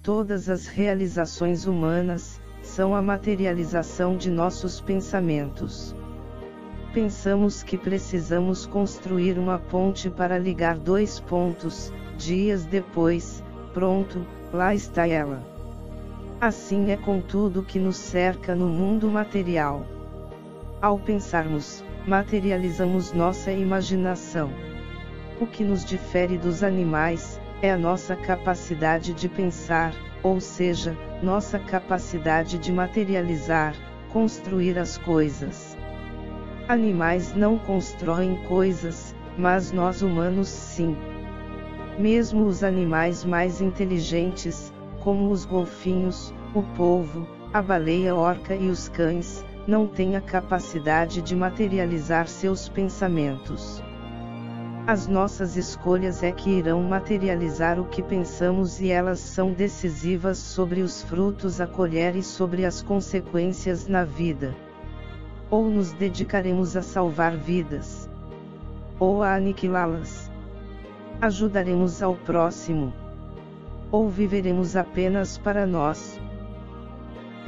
Todas as realizações humanas são a materialização de nossos pensamentos. Pensamos que precisamos construir uma ponte para ligar dois pontos, dias depois, pronto, lá está ela. Assim é com tudo que nos cerca no mundo material. Ao pensarmos, materializamos nossa imaginação. O que nos difere dos animais é a nossa capacidade de pensar, ou seja, nossa capacidade de materializar, construir as coisas. Animais não constroem coisas, mas nós humanos sim. Mesmo os animais mais inteligentes, como os golfinhos, o polvo, a baleia-orca e os cães, não têm a capacidade de materializar seus pensamentos. As nossas escolhas é que irão materializar o que pensamos e elas são decisivas sobre os frutos a colher e sobre as consequências na vida. Ou nos dedicaremos a salvar vidas, ou a aniquilá-las. Ajudaremos ao próximo, ou viveremos apenas para nós.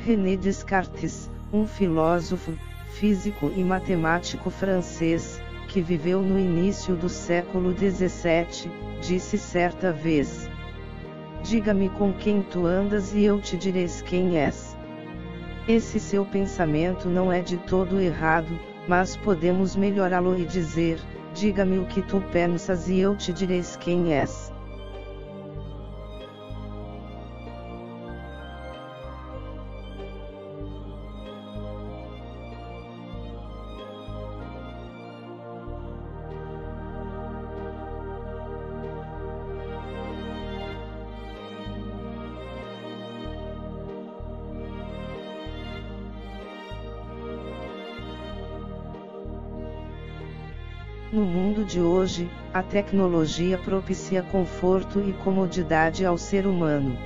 René Descartes, um filósofo, físico e matemático francês, que viveu no início do século XVII, disse certa vez: "Diga-me com quem tu andas e eu te direi quem és." Esse seu pensamento não é de todo errado, mas podemos melhorá-lo e dizer: "Diga-me o que tu pensas e eu te direi quem és." No mundo de hoje, a tecnologia propicia conforto e comodidade ao ser humano.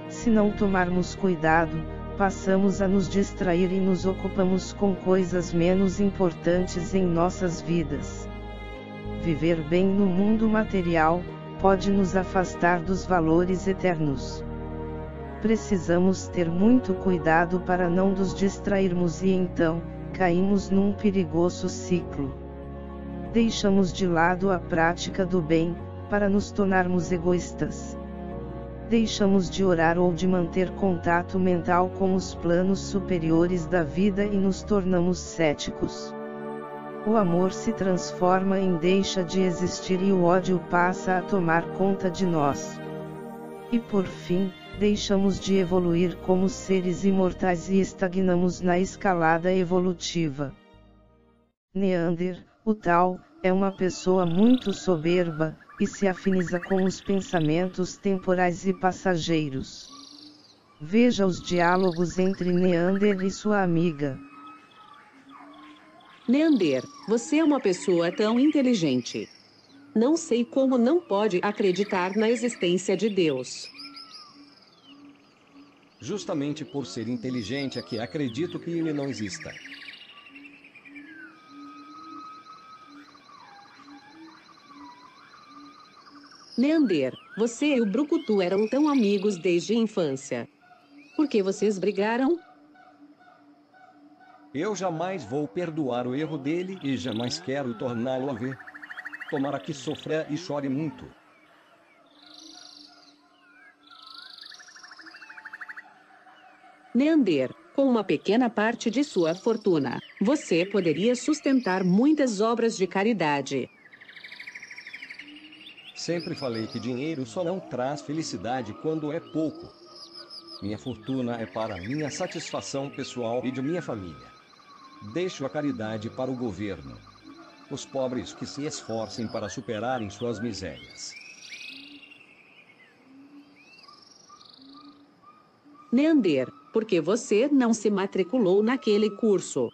Se não tomarmos cuidado, passamos a nos distrair e nos ocupamos com coisas menos importantes em nossas vidas. Viver bem no mundo material pode nos afastar dos valores eternos. Precisamos ter muito cuidado para não nos distrairmos e então, caímos num perigoso ciclo. Deixamos de lado a prática do bem, para nos tornarmos egoístas. Deixamos de orar ou de manter contato mental com os planos superiores da vida e nos tornamos céticos. O amor se transforma em deixa de existir e o ódio passa a tomar conta de nós. E por fim, deixamos de evoluir como seres imortais e estagnamos na escalada evolutiva. Neander, o tal, é uma pessoa muito soberba, e se afiniza com os pensamentos temporais e passageiros. Veja os diálogos entre Neander e sua amiga. Neander, você é uma pessoa tão inteligente. Não sei como não pode acreditar na existência de Deus. Justamente por ser inteligente é que acredito que ele não exista. Neander, você e o Brucutu eram tão amigos desde a infância. Por que vocês brigaram? Eu jamais vou perdoar o erro dele e jamais quero torná-lo a ver. Tomara que sofra e chore muito. Neander, com uma pequena parte de sua fortuna, você poderia sustentar muitas obras de caridade. Sempre falei que dinheiro só não traz felicidade quando é pouco. Minha fortuna é para minha satisfação pessoal e de minha família. Deixo a caridade para o governo. Os pobres que se esforcem para superarem suas misérias. Neander, por que você não se matriculou naquele curso?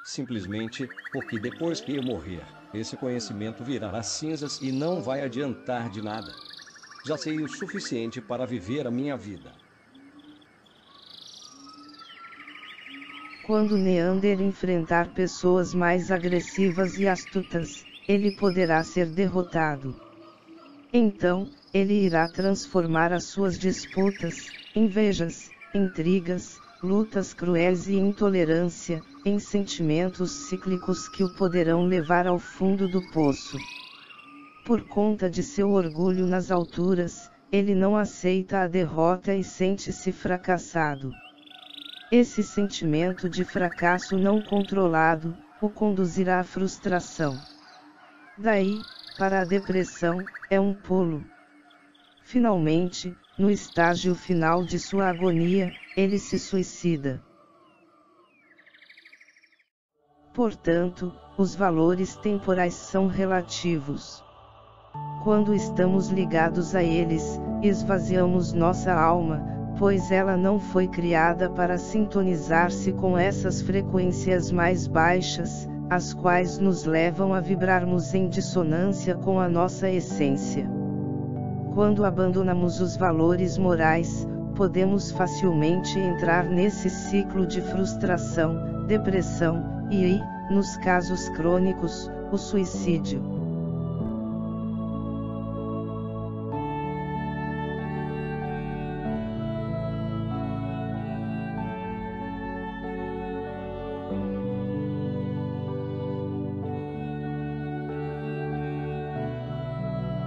Simplesmente porque depois que eu morrer, esse conhecimento virará cinzas e não vai adiantar de nada. Já sei o suficiente para viver a minha vida. Quando Neander enfrentar pessoas mais agressivas e astutas, ele poderá ser derrotado. Então, ele irá transformar as suas disputas, invejas, intrigas, lutas cruéis e intolerância, em sentimentos cíclicos que o poderão levar ao fundo do poço. Por conta de seu orgulho nas alturas, ele não aceita a derrota e sente-se fracassado. Esse sentimento de fracasso não controlado, o conduzirá à frustração. Daí, para a depressão, é um pulo. Finalmente, no estágio final de sua agonia, ele se suicida. Portanto, os valores temporais são relativos. Quando estamos ligados a eles, esvaziamos nossa alma, pois ela não foi criada para sintonizar-se com essas frequências mais baixas, as quais nos levam a vibrarmos em dissonância com a nossa essência. Quando abandonamos os valores morais, podemos facilmente entrar nesse ciclo de frustração, depressão e, nos casos crônicos, o suicídio.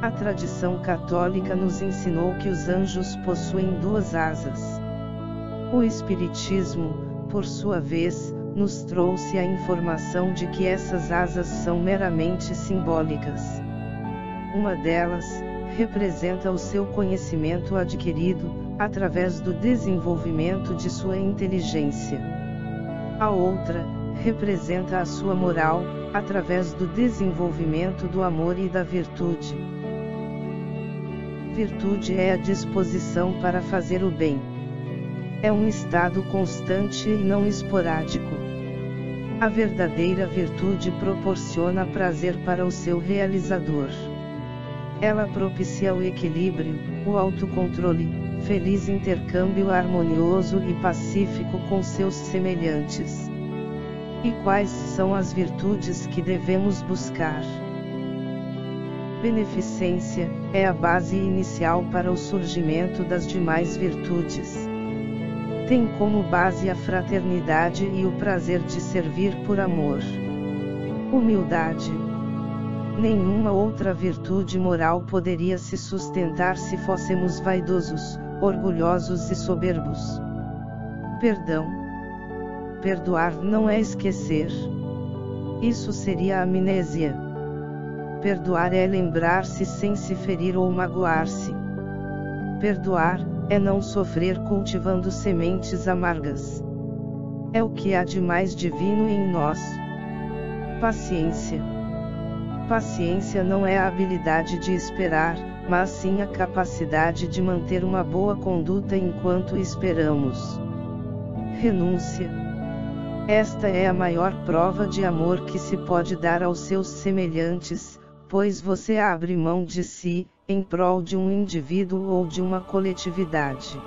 A tradição católica nos ensinou que os anjos possuem duas asas. O Espiritismo, por sua vez, nos trouxe a informação de que essas asas são meramente simbólicas. Uma delas representa o seu conhecimento adquirido, através do desenvolvimento de sua inteligência. A outra representa a sua moral, através do desenvolvimento do amor e da virtude. Virtude é a disposição para fazer o bem. É um estado constante e não esporádico. A verdadeira virtude proporciona prazer para o seu realizador. Ela propicia o equilíbrio, o autocontrole, feliz intercâmbio harmonioso e pacífico com seus semelhantes. E quais são as virtudes que devemos buscar? Beneficência é a base inicial para o surgimento das demais virtudes. Tem como base a fraternidade e o prazer de servir por amor. Humildade. Nenhuma outra virtude moral poderia se sustentar se fôssemos vaidosos, orgulhosos e soberbos. Perdão. Perdoar não é esquecer. Isso seria amnésia. Perdoar é lembrar-se sem se ferir ou magoar-se. Perdoar é não sofrer cultivando sementes amargas. É o que há de mais divino em nós. Paciência. Paciência não é a habilidade de esperar, mas sim a capacidade de manter uma boa conduta enquanto esperamos. Renúncia. Esta é a maior prova de amor que se pode dar aos seus semelhantes, pois você abre mão de si, em prol de um indivíduo ou de uma coletividade.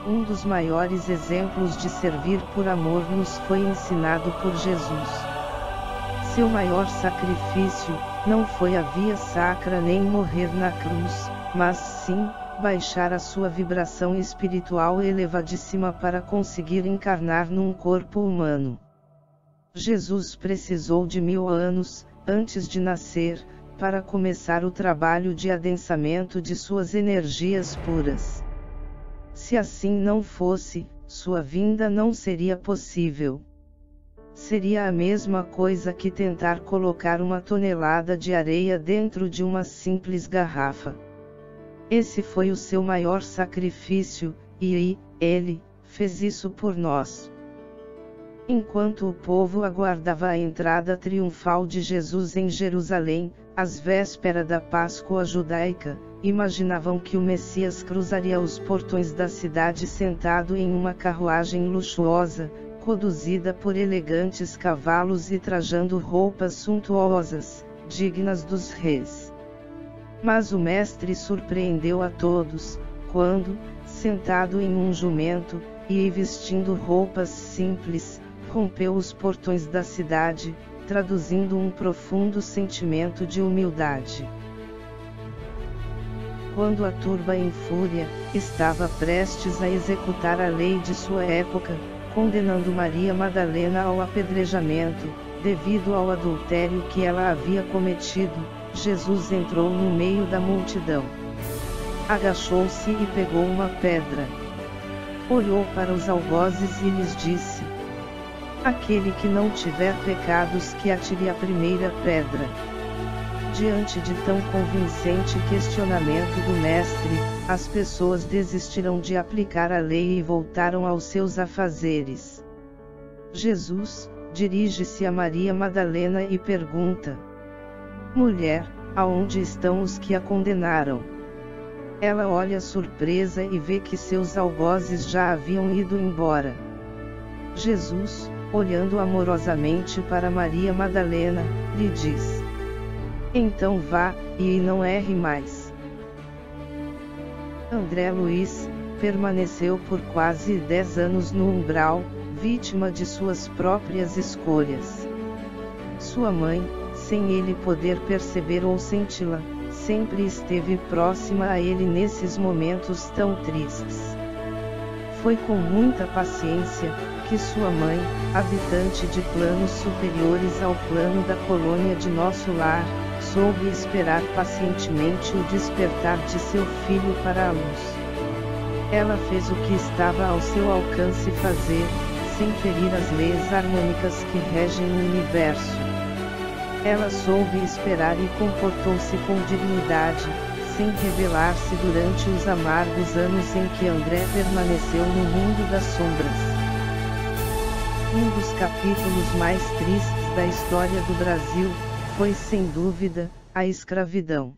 Um dos maiores exemplos de servir por amor nos foi ensinado por Jesus. Seu maior sacrifício, não foi a via sacra nem morrer na cruz, mas sim, baixar a sua vibração espiritual elevadíssima para conseguir encarnar num corpo humano. Jesus precisou de 1000 anos, antes de nascer, para começar o trabalho de adensamento de suas energias puras. Se assim não fosse, sua vinda não seria possível. Seria a mesma coisa que tentar colocar 1 tonelada de areia dentro de uma simples garrafa. Esse foi o seu maior sacrifício, e ele fez isso por nós. Enquanto o povo aguardava a entrada triunfal de Jesus em Jerusalém, às vésperas da Páscoa judaica, imaginavam que o Messias cruzaria os portões da cidade sentado em uma carruagem luxuosa, conduzida por elegantes cavalos e trajando roupas suntuosas, dignas dos reis. Mas o Mestre surpreendeu a todos, quando, sentado em um jumento, e vestindo roupas simples, rompeu os portões da cidade, traduzindo um profundo sentimento de humildade. quando a turba em fúria, estava prestes a executar a lei de sua época, condenando Maria Madalena ao apedrejamento, devido ao adultério que ela havia cometido, Jesus entrou no meio da multidão. Agachou-se e pegou uma pedra. Olhou para os algozes e lhes disse: aquele que não tiver pecados que atire a primeira pedra. Diante de tão convincente questionamento do mestre, as pessoas desistiram de aplicar a lei e voltaram aos seus afazeres. Jesus dirige-se a Maria Madalena e pergunta: mulher, aonde estão os que a condenaram? Ela olha surpresa e vê que seus algozes já haviam ido embora. Jesus, olhando amorosamente para Maria Madalena, lhe diz: então vá, e não erre mais. André Luiz permaneceu por quase 10 anos no umbral, vítima de suas próprias escolhas. Sua mãe, sem ele poder perceber ou senti-la, sempre esteve próxima a ele nesses momentos tão tristes. Foi com muita paciência que sua mãe, habitante de planos superiores ao plano da colônia de nosso lar, soube esperar pacientemente o despertar de seu filho para a luz. Ela fez o que estava ao seu alcance fazer, sem ferir as leis harmônicas que regem o universo. Ela soube esperar e comportou-se com dignidade, sem rebelar-se durante os amargos anos em que André permaneceu no mundo das sombras. Um dos capítulos mais tristes da história do Brasil foi, sem dúvida, a escravidão.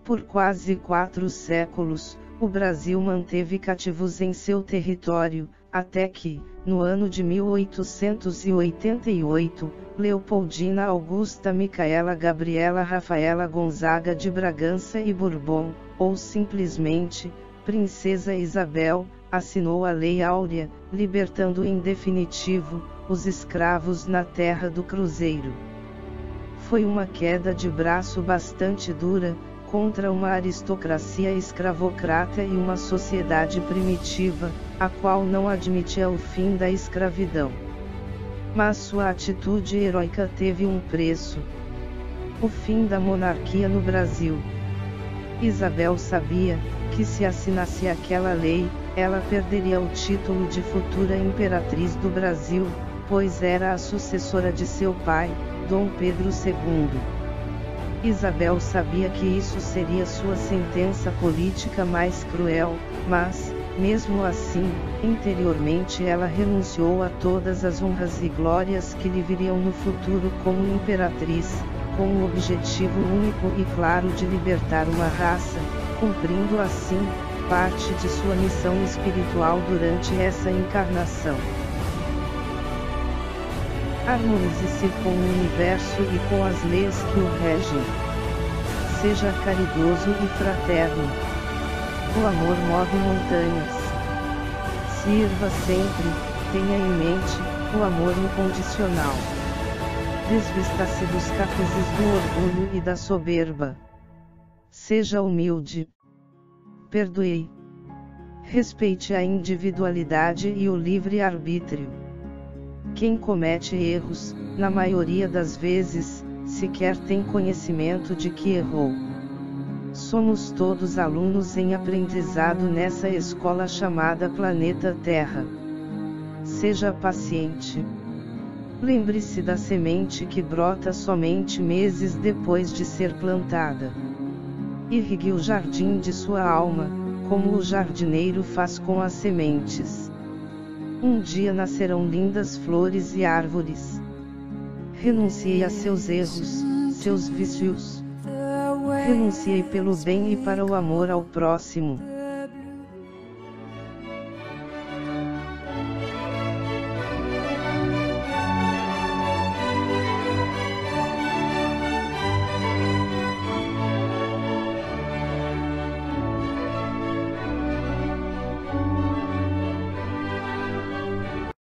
Por quase 4 séculos, o Brasil manteve cativos em seu território, até que, no ano de 1888, Leopoldina Augusta Micaela Gabriela Rafaela Gonzaga de Bragança e Bourbon, ou simplesmente, Princesa Isabel, assinou a Lei Áurea, libertando em definitivo os escravos na Terra do Cruzeiro. Foi uma queda de braço bastante dura, contra uma aristocracia escravocrata e uma sociedade primitiva, a qual não admitia o fim da escravidão. Mas sua atitude heróica teve um preço: o fim da monarquia no Brasil. Isabel sabia que se assinasse aquela lei, ela perderia o título de futura imperatriz do Brasil, pois era a sucessora de seu pai, Dom Pedro II. Isabel sabia que isso seria sua sentença política mais cruel, mas, mesmo assim, interiormente ela renunciou a todas as honras e glórias que lhe viriam no futuro como imperatriz, com o objetivo único e claro de libertar uma raça, cumprindo assim parte de sua missão espiritual durante essa encarnação. Harmonize-se com o universo e com as leis que o regem. Seja caridoso e fraterno. O amor move montanhas. Sirva sempre, tenha em mente, o amor incondicional. Desvista-se dos capuzes do orgulho e da soberba. Seja humilde. Perdoe. Respeite a individualidade e o livre-arbítrio. Quem comete erros, na maioria das vezes, sequer tem conhecimento de que errou. Somos todos alunos em aprendizado nessa escola chamada Planeta Terra. Seja paciente. Lembre-se da semente que brota somente meses depois de ser plantada. Irrigue o jardim de sua alma, como o jardineiro faz com as sementes. Um dia nascerão lindas flores e árvores. Renuncie a seus erros, seus vícios. Renuncie pelo bem e para o amor ao próximo.